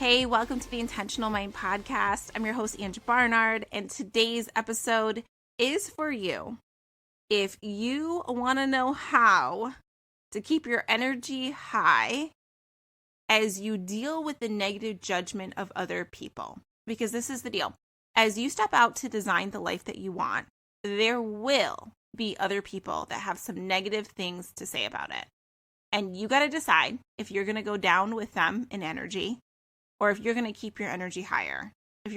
Hey, welcome to the Intentional Mind Podcast. I'm your host, Angie Barnard, and today's episode is for you. If you want to know how to keep your energy high as you deal with the negative judgment of other people, because this is the deal. As you step out to design the life that you want, there will be other people that have some negative things to say about it. And you got to decide if you're going to go down with them in energy or if you're going to keep your energy higher. If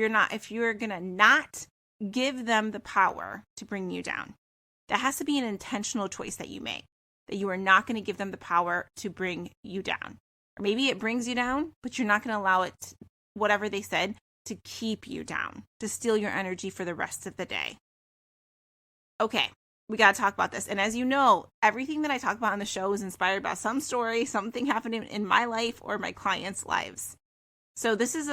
you're going to not give them the power to bring you down. That has to be an intentional choice that you make, that you are not going to give them the power to bring you down. Or maybe it brings you down, but you're not going to allow it, whatever they said, to keep you down, to steal your energy for the rest of the day. Okay, we got to talk about this. And as you know, everything that I talk about on the show is inspired by some story, something happening in my life or my clients' lives. So this is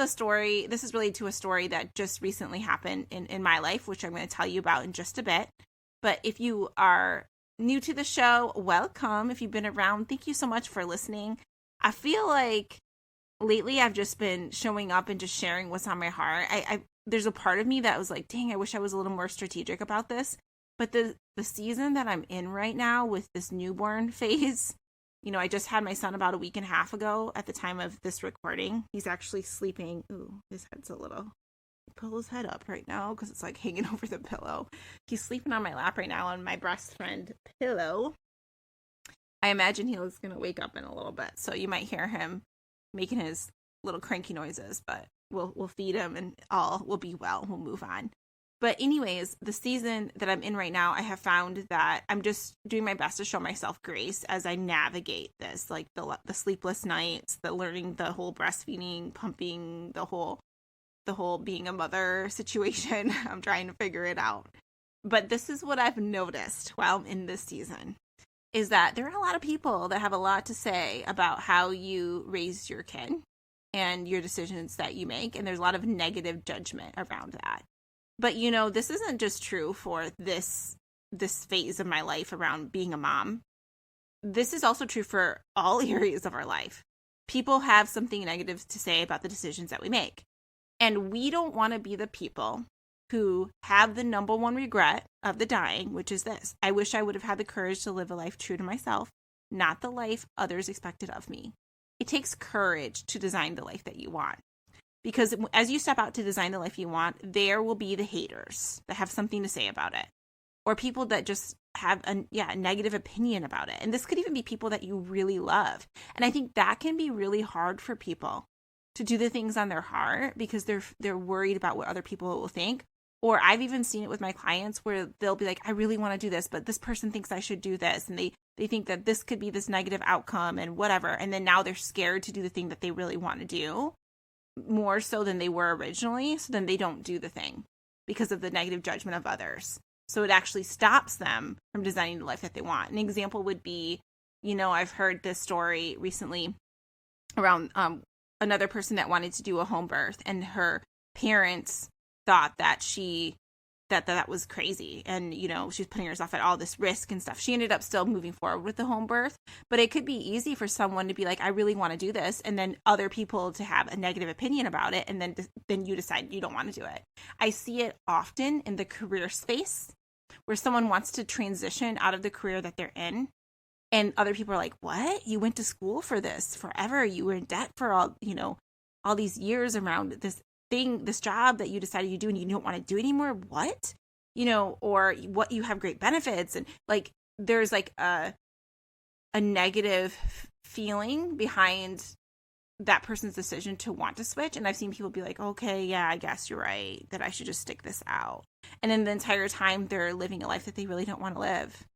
related to a story that just recently happened in my life, which I'm going to tell you about in just a bit. But if you are new to the show, welcome. If you've been around, thank you so much for listening. I feel like lately I've just been showing up and just sharing what's on my heart. There's a part of me that was like, dang, I wish I was a little more strategic about this. But the season that I'm in right now with this newborn phase, I just had my son about a week and a half ago at the time of this recording. He's actually sleeping. Ooh, his head's a little, pull his head up right now because it's like hanging over the pillow. He's sleeping on my lap right now on my breast friend pillow. I imagine he's going to wake up in a little bit. So you might hear him making his little cranky noises, but we'll feed him and all will be well. We'll move on. But anyways, the season that I'm in right now, I have found that I'm just doing my best to show myself grace as I navigate this, like the sleepless nights, the learning, the whole breastfeeding, pumping, the whole being a mother situation. I'm trying to figure it out. But this is what I've noticed while I'm in this season, is that there are a lot of people that have a lot to say about how you raise your kid and your decisions that you make. And there's a lot of negative judgment around that. But, this isn't just true for this phase of my life around being a mom. This is also true for all areas of our life. People have something negative to say about the decisions that we make. And we don't want to be the people who have the number one regret of the dying, which is this. I wish I would have had the courage to live a life true to myself, not the life others expected of me. It takes courage to design the life that you want. Because as you step out to design the life you want, there will be the haters that have something to say about it. Or people that just have a negative opinion about it. And this could even be people that you really love. And I think that can be really hard for people to do the things on their heart because they're worried about what other people will think. Or I've even seen it with my clients where they'll be like, I really want to do this, but this person thinks I should do this. And they think that this could be this negative outcome and whatever. And then now they're scared to do the thing that they really want to do, more so than they were originally. So then they don't do the thing because of the negative judgment of others. So it actually stops them from designing the life that they want. An example would be, I've heard this story recently around another person that wanted to do a home birth, and her parents thought that that was crazy. And, she's putting herself at all this risk and stuff. She ended up still moving forward with the home birth, but it could be easy for someone to be like, I really want to do this. And then other people to have a negative opinion about it. And then you decide you don't want to do it. I see it often in the career space where someone wants to transition out of the career that they're in. And other people are like, what? You went to school for this forever. You were in debt for all these years around this job that you decided you do and you don't want to do anymore. What? Or what, you have great benefits. And like, there's like a negative feeling behind that person's decision to want to switch. And I've seen people be like, okay, yeah, I guess you're right, that I should just stick this out. And then the entire time they're living a life that they really don't want to live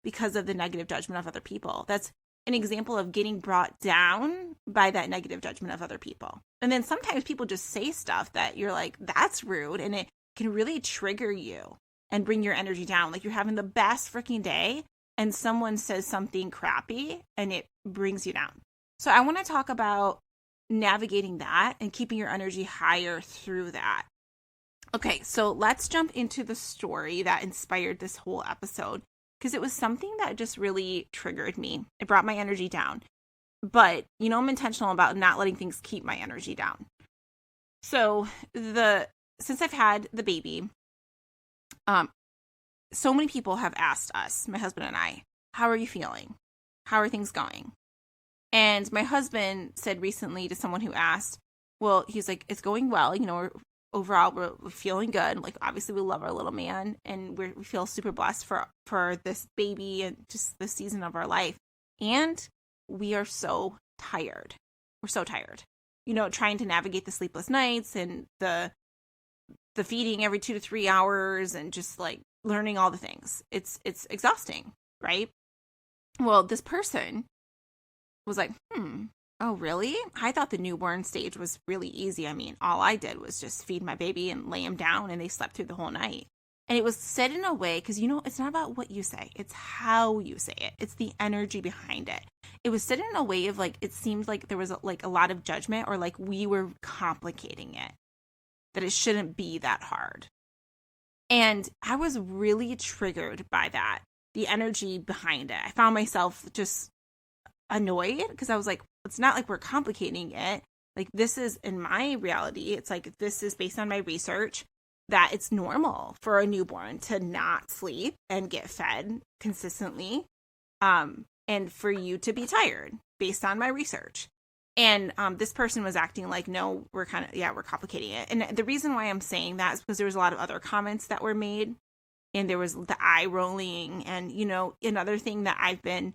because of the negative judgment of other people. That's an example of getting brought down by that negative judgment of other people. And then sometimes people just say stuff that you're like, that's rude. And it can really trigger you and bring your energy down. Like you're having the best freaking day and someone says something crappy and it brings you down. So I want to talk about navigating that and keeping your energy higher through that. Okay, so let's jump into the story that inspired this whole episode, because it was something that just really triggered me. It brought my energy down. But, I'm intentional about not letting things keep my energy down. So since I've had the baby, so many people have asked us, my husband and I, how are you feeling? How are things going? And my husband said recently to someone who asked, well, he's like, it's going well. Overall, we're feeling good. Like, obviously, we love our little man, and we feel super blessed for this baby and just this season of our life. And we are so tired. We're so tired. Trying to navigate the sleepless nights and the feeding every 2 to 3 hours and just like learning all the things. It's exhausting, right? Well, this person was like, oh, really? I thought the newborn stage was really easy. I mean, all I did was just feed my baby and lay him down, and they slept through the whole night. And it was said in a way, because, it's not about what you say. It's how you say it. It's the energy behind it. It was said in a way of like, it seemed like there was a lot of judgment, or like we were complicating it, that it shouldn't be that hard. And I was really triggered by that, the energy behind it. I found myself just annoyed because I was like, it's not like we're complicating it. Like, this is, in my reality, it's like, this is based on my research, that it's normal for a newborn to not sleep and get fed consistently, and for you to be tired based on my research. And this person was acting like, no, we're complicating it. And the reason why I'm saying that is because there was a lot of other comments that were made, and there was the eye rolling. And, another thing that I've been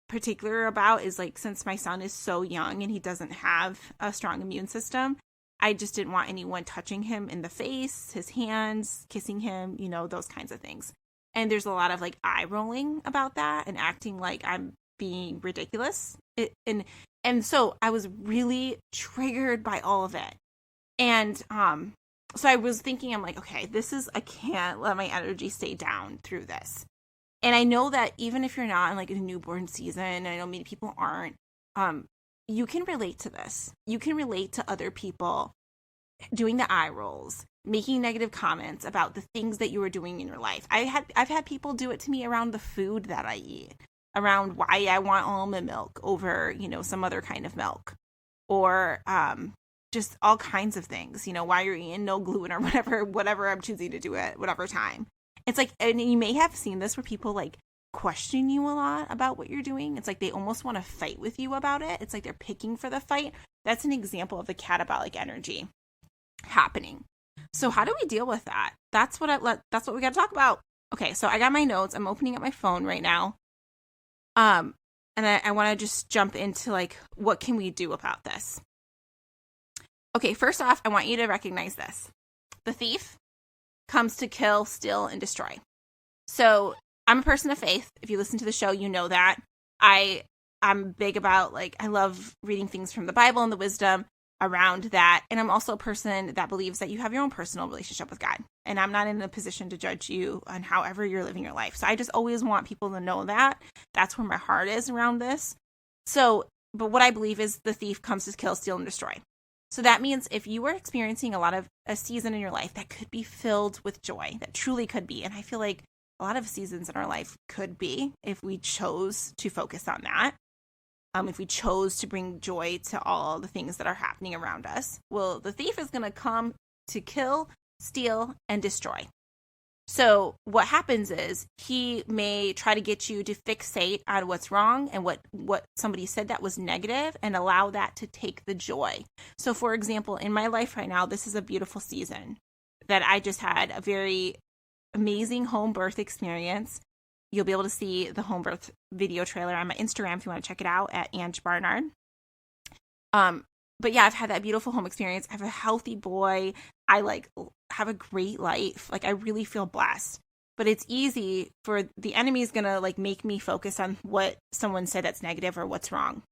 particular about is, like, since my son is so young and he doesn't have a strong immune system, I just didn't want anyone touching him in the face, his hands, kissing him, those kinds of things. And there's a lot of like eye rolling about that and acting like I'm being ridiculous. And so I was really triggered by all of it. And so I was thinking, I'm like, okay, I can't let my energy stay down through this. And I know that even if you're not in like a newborn season, and I know many people aren't, you can relate to this. You can relate to other people doing the eye rolls, making negative comments about the things that you were doing in your life. I've had people do it to me around the food that I eat, around why I want almond milk over, some other kind of milk, or just all kinds of things, why you're eating no gluten or whatever I'm choosing to do at whatever time. It's like, and you may have seen this where people like question you a lot about what you're doing. It's like they almost want to fight with you about it. It's like they're picking for the fight. That's an example of the catabolic energy happening. So how do we deal with that? That's what we got to talk about. Okay, so I got my notes. I'm opening up my phone right now. And I want to just jump into like, what can we do about this? Okay, first off, I want you to recognize this. The thief comes to kill, steal, and destroy. So I'm a person of faith. If you listen to the show, you know that. I'm big about, like, I love reading things from the Bible and the wisdom around that. And I'm also a person that believes that you have your own personal relationship with God. And I'm not in a position to judge you on however you're living your life. So I just always want people to know that. That's where my heart is around this. So, but what I believe is the thief comes to kill, steal, and destroy. So that means if you are experiencing a season in your life that could be filled with joy, that truly could be, and I feel like a lot of seasons in our life could be if we chose to focus on that, if we chose to bring joy to all the things that are happening around us, well, the thief is going to come to kill, steal, and destroy. So what happens is he may try to get you to fixate on what's wrong and what somebody said that was negative and allow that to take the joy. So for example, in my life right now, this is a beautiful season that I just had a very amazing home birth experience. You'll be able to see the home birth video trailer on my Instagram if you want to check it out at Ange Barnard. But yeah, I've had that beautiful home experience. I have a healthy boy. I have a great life. Like, I really feel blessed. But it's easy for the enemy is going to make me focus on what someone said that's negative or what's wrong.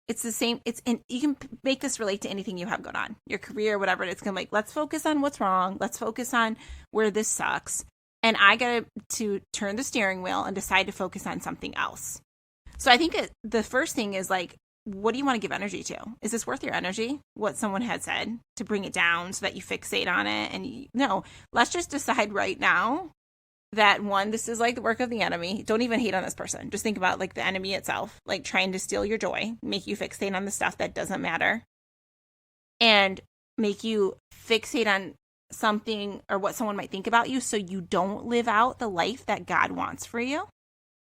It's the same. You can make this relate to anything you have going on, your career, whatever. It's going to let's focus on what's wrong. Let's focus on where this sucks. And I got to turn the steering wheel and decide to focus on something else. So I think the first thing is what do you want to give energy to? Is this worth your energy? What someone had said to bring it down so that you fixate on it? And no, let's just decide right now that one, this is the work of the enemy. Don't even hate on this person. Just think about the enemy itself, trying to steal your joy, make you fixate on the stuff that doesn't matter. And make you fixate on something or what someone might think about you so you don't live out the life that God wants for you.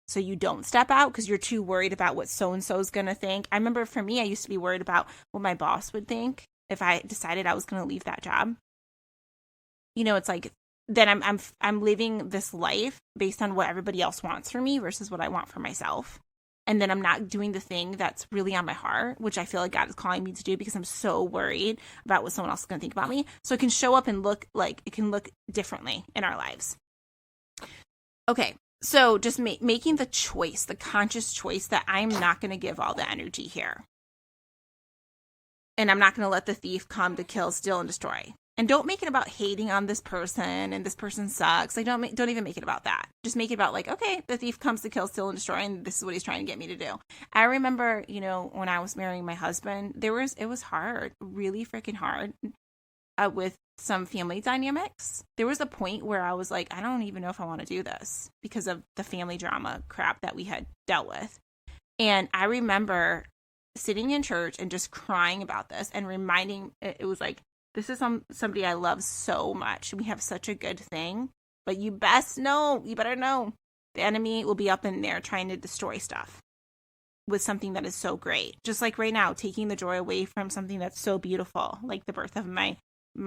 So you don't step out because you're too worried about what so-and-so is going to think. I remember for me, I used to be worried about what my boss would think if I decided I was going to leave that job. You know, it's like, then I'm living this life based on what everybody else wants for me versus what I want for myself. And then I'm not doing the thing that's really on my heart, which I feel like God is calling me to do because I'm so worried about what someone else is going to think about me. So it can show up and look like it can look differently in our lives. Okay. So just making the choice, the conscious choice that I'm not going to give all the energy here. And I'm not going to let the thief come to kill, steal, and destroy. And don't make it about hating on this person and this person sucks. Like, don't even make it about that. Just make it about like, okay, the thief comes to kill, steal, and destroy, and this is what he's trying to get me to do. I remember, you know, when I was marrying my husband, it was hard, really freaking hard with some family dynamics. There was a point where I was like, I don't even know if I want to do this because of the family drama crap that we had dealt with. And I remember sitting in church and just crying about this and reminding, it was like, this is somebody I love so much. We have such a good thing, but you better know the enemy will be up in there trying to destroy stuff with something that is so great. Just like right now, taking the joy away from something that's so beautiful, like the birth of my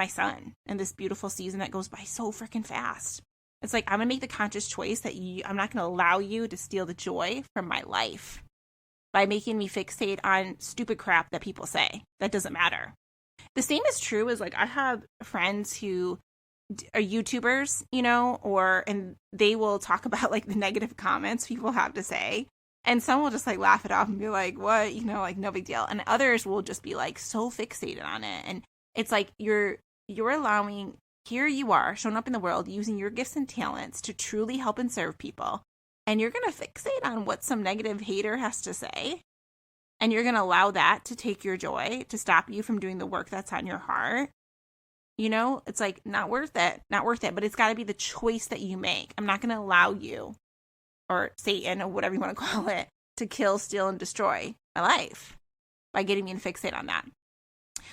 son and this beautiful season that goes by so freaking fast. It's like, I'm going to make the conscious choice that I'm not going to allow you to steal the joy from my life by making me fixate on stupid crap that people say that doesn't matter. The same is true as like I have friends who are YouTubers, you know, and they will talk about like the negative comments people have to say. And some will just like laugh it off and be like, what, you know, like no big deal. And others will just be like so fixated on it. And it's like you're allowing, here you are showing up in the world using your gifts and talents to truly help and serve people. And you're going to fixate on what some negative hater has to say. And you're going to allow that to take your joy, to stop you from doing the work that's on your heart. You know, it's like not worth it, but it's got to be the choice that you make. I'm not going to allow you or Satan or whatever you want to call it to kill, steal, and destroy my life by getting me to fixate on that.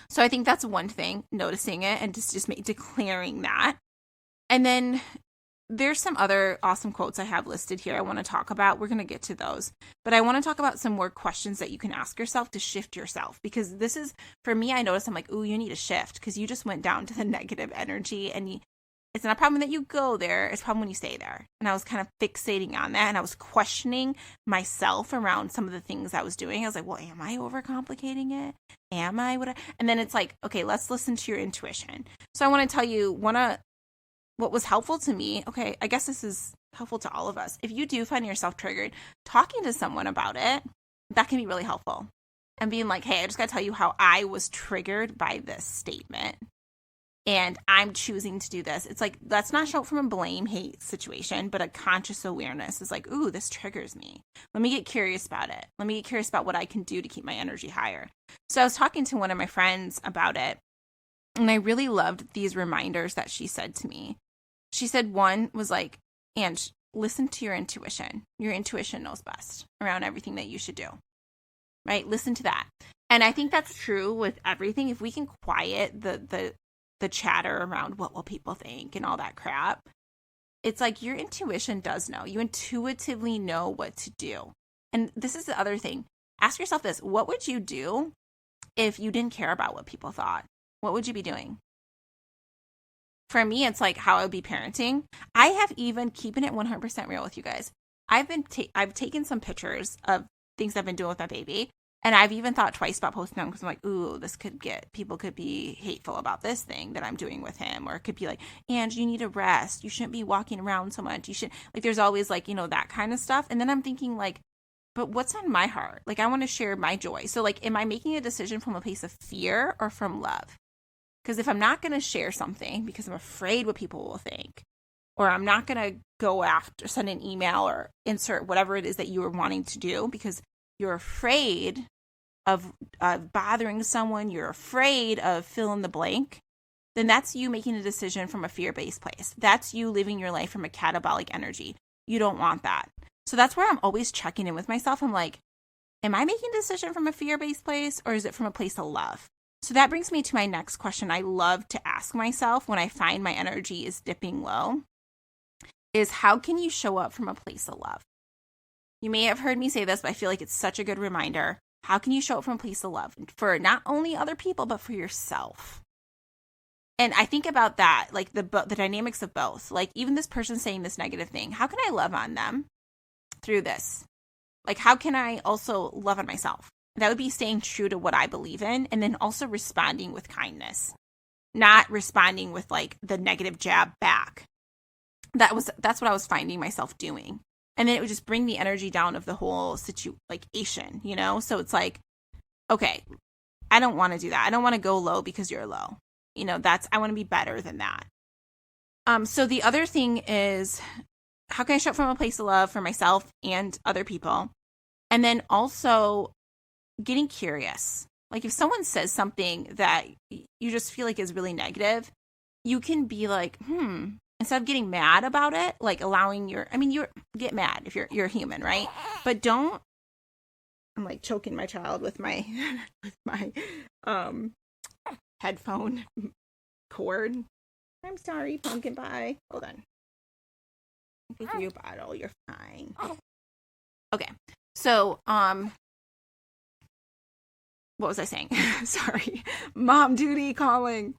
So I think that's one thing, noticing it and just declaring that. And then there's some other awesome quotes I have listed here I want to talk about. We're going to get to those. But I want to talk about some more questions that you can ask yourself to shift yourself. Because this is, for me, I notice I'm like, ooh, you need a shift. Because you just went down to the negative energy. And it's not a problem that you go there. It's a problem when you stay there. And I was kind of fixating on that. And I was questioning myself around some of the things I was doing. I was like, well, am I overcomplicating it? Am I? And then it's like, okay, let's listen to your intuition. So I want to tell you, what was helpful to me, okay, I guess this is helpful to all of us. If you do find yourself triggered, talking to someone about it, that can be really helpful. And being like, hey, I just got to tell you how I was triggered by this statement. And I'm choosing to do this. It's like, let's not show up from a blame, hate situation, but a conscious awareness is like, ooh, this triggers me. Let me get curious about it. Let me get curious about what I can do to keep my energy higher. So I was talking to one of my friends about it. And I really loved these reminders that she said to me. She said one was like, Ange, listen to your intuition. Your intuition knows best around everything that you should do, right? Listen to that. And I think that's true with everything. If we can quiet the chatter around what will people think and all that crap, it's like your intuition does know. You intuitively know what to do. And this is the other thing. Ask yourself this. What would you do if you didn't care about what people thought? What would you be doing? For me, it's like how I would be parenting. I have even, keeping it 100% real with you guys, I've taken some pictures of things I've been doing with my baby, and I've even thought twice about posting them because I'm like, ooh, people could be hateful about this thing that I'm doing with him, or it could be like, Ange, you need to rest. You shouldn't be walking around so much. You should, like, there's always like, you know, that kind of stuff. And then I'm thinking like, but what's on my heart? Like, I want to share my joy. So like, am I making a decision from a place of fear or from love? Because if I'm not going to share something because I'm afraid what people will think, or I'm not going to go after, send an email or insert whatever it is that you are wanting to do because you're afraid of bothering someone, you're afraid of fill in the blank, then that's you making a decision from a fear-based place. That's you living your life from a catabolic energy. You don't want that. So that's where I'm always checking in with myself. I'm like, am I making a decision from a fear-based place, or is it from a place of love? So that brings me to my next question I love to ask myself when I find my energy is dipping low is how can you show up from a place of love? You may have heard me say this, but I feel like it's such a good reminder. How can you show up from a place of love for not only other people, but for yourself? And I think about that, like the dynamics of both. Like even this person saying this negative thing, how can I love on them through this? Like how can I also love on myself? That would be staying true to what I believe in and then also responding with kindness, not responding with like the negative jab back. That's what I was finding myself doing. And then it would just bring the energy down of the whole situation, you know? So it's like, okay, I don't want to do that. I don't want to go low because you're low. You know, I want to be better than that. So the other thing is, how can I show up from a place of love for myself and other people? And then also getting curious. Like if someone says something that you just feel like is really negative, you can be like, instead of getting mad about it, like allowing you get mad if you're human, right? But don't, I'm like choking my child with my, headphone cord. I'm sorry, pumpkin pie. Hold on. Thank you, bottle. You're fine. Okay. So, what was I saying? Sorry. Mom duty calling.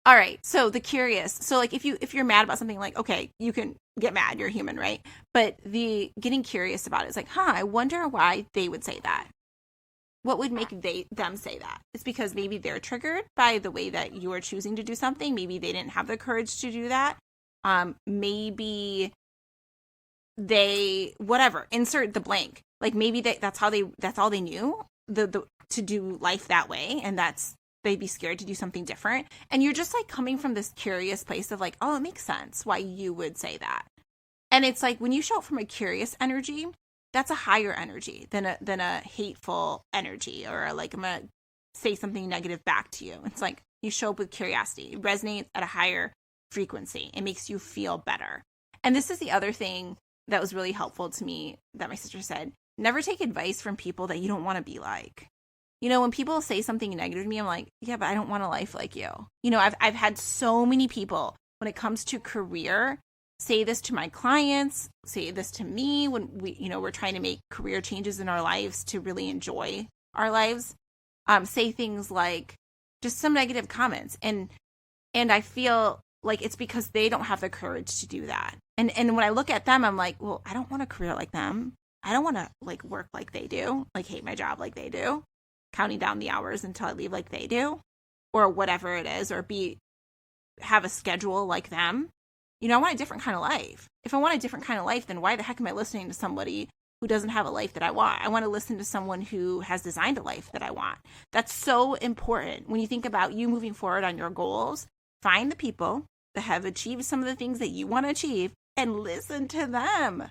All right. So the curious. So like if you're mad about something, like, okay, you can get mad. You're human, right? But the getting curious about it is like, I wonder why they would say that. What would make them say that? It's because maybe they're triggered by the way that you are choosing to do something. Maybe they didn't have the courage to do that. Maybe they, whatever, insert the blank. Like maybe that's all they knew to do life that way. And they'd be scared to do something different. And you're just like coming from this curious place of like, oh, it makes sense why you would say that. And it's like when you show up from a curious energy, that's a higher energy than a hateful energy, or like I'm gonna say something negative back to you. It's like you show up with curiosity. It resonates at a higher frequency. It makes you feel better. And this is the other thing that was really helpful to me that my sister said. Never take advice from people that you don't want to be like. You know, when people say something negative to me, I'm like, yeah, but I don't want a life like you. You know, I've had so many people when it comes to career say this to my clients, say this to me when we're trying to make career changes in our lives to really enjoy our lives. Say things like just some negative comments. And I feel like it's because they don't have the courage to do that. And when I look at them, I'm like, well, I don't want a career like them. I don't want to like work like they do, like hate my job like they do, counting down the hours until I leave like they do, or whatever it is, or have a schedule like them. You know, I want a different kind of life. If I want a different kind of life, then why the heck am I listening to somebody who doesn't have a life that I want? I want to listen to someone who has designed a life that I want. That's so important. When you think about you moving forward on your goals, find the people that have achieved some of the things that you want to achieve and listen to them.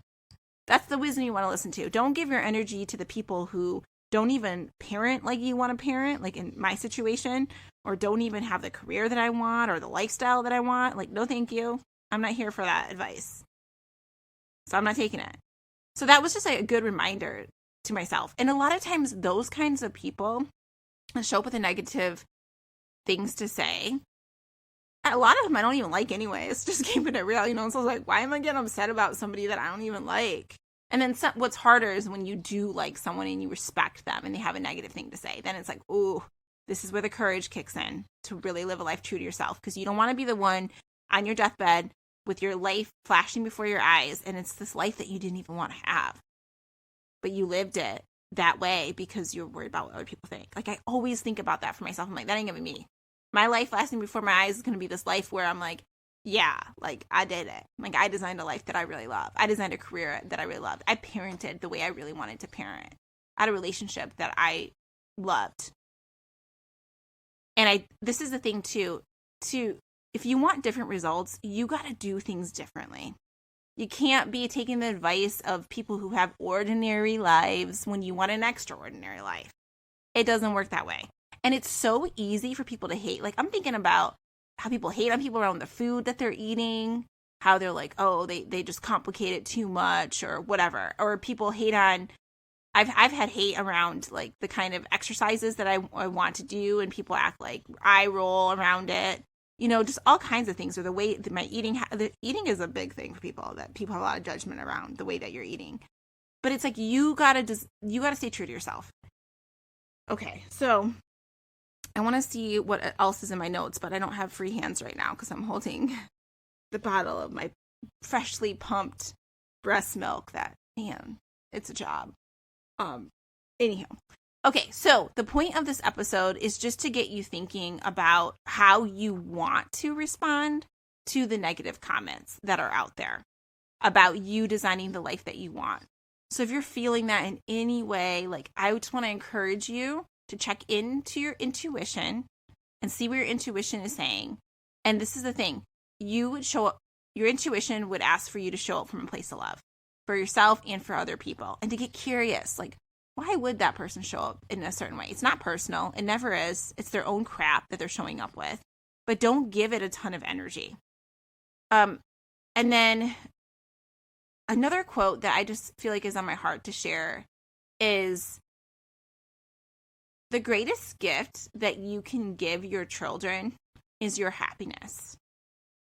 That's the wisdom you want to listen to. Don't give your energy to the people who don't even parent like you want to parent, like in my situation, or don't even have the career that I want or the lifestyle that I want. Like, no, thank you. I'm not here for that advice. So I'm not taking it. So that was just like a good reminder to myself. And a lot of times those kinds of people show up with the negative things to say. A lot of them I don't even like anyways, just keeping it real, you know? So I was like, why am I getting upset about somebody that I don't even like? And then what's harder is when you do like someone and you respect them and they have a negative thing to say. Then it's like, ooh, this is where the courage kicks in to really live a life true to yourself, because you don't want to be the one on your deathbed with your life flashing before your eyes, and it's this life that you didn't even want to have. But you lived it that way because you're worried about what other people think. Like, I always think about that for myself. I'm like, that ain't gonna be me. My life flashing before my eyes is gonna be this life where I'm like, yeah, like, I did it. Like, I designed a life that I really love. I designed a career that I really loved. I parented the way I really wanted to parent. I had a relationship that I loved. And this is the thing too, if you want different results, you got to do things differently. You can't be taking the advice of people who have ordinary lives when you want an extraordinary life. It doesn't work that way. And it's so easy for people to hate. Like, I'm thinking about how people hate on people around the food that they're eating, how they're like, oh, they just complicate it too much or whatever. Or people hate on I've had hate around like the kind of exercises that I want to do, and people act like eye roll around it. Just all kinds of things. Or the way that my eating is a big thing for people, that people have a lot of judgment around the way that you're eating. But it's like you gotta stay true to yourself. Okay, so I want to see what else is in my notes, but I don't have free hands right now because I'm holding the bottle of my freshly pumped breast milk. That, man, it's a job. Anyhow. Okay, so the point of this episode is just to get you thinking about how you want to respond to the negative comments that are out there about you designing the life that you want. So if you're feeling that in any way, like, I just want to encourage you to check into your intuition and see what your intuition is saying. And this is the thing, you would show up, your intuition would ask for you to show up from a place of love for yourself and for other people, and to get curious, like, why would that person show up in a certain way? It's not personal. It never is. It's their own crap that they're showing up with. But don't give it a ton of energy. And then another quote that I just feel like is on my heart to share is, the greatest gift that you can give your children is your happiness.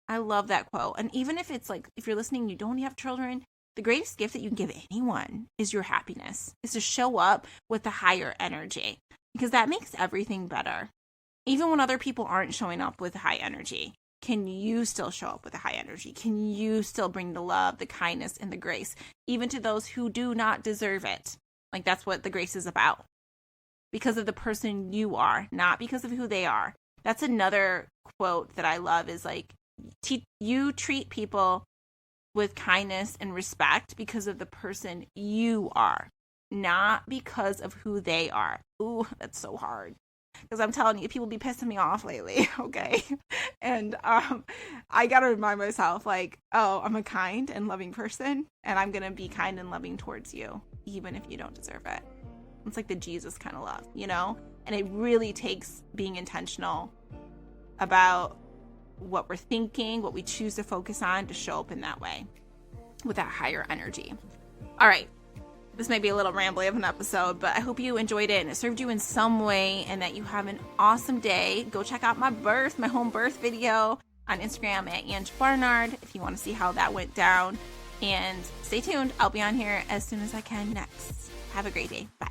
I love that quote. And even if it's like, if you're listening, you don't have children, the greatest gift that you can give anyone is your happiness, is to show up with a higher energy, because that makes everything better. Even when other people aren't showing up with high energy, can you still show up with a high energy? Can you still bring the love, the kindness, and the grace, even to those who do not deserve it? Like, that's what the grace is about. Because of the person you are, not because of who they are. That's another quote that I love, is like, you treat people with kindness and respect because of the person you are, not because of who they are. Ooh, that's so hard. Because I'm telling you, people be pissing me off lately, okay? And I got to remind myself, like, oh, I'm a kind and loving person, and I'm going to be kind and loving towards you, even if you don't deserve it. It's like the Jesus kind of love, And it really takes being intentional about what we're thinking, what we choose to focus on, to show up in that way with that higher energy. All right. This may be a little rambly of an episode, but I hope you enjoyed it and it served you in some way, and that you have an awesome day. Go check out my home birth video on Instagram at Ange Barnard if you want to see how that went down. And stay tuned. I'll be on here as soon as I can next. Have a great day. Bye.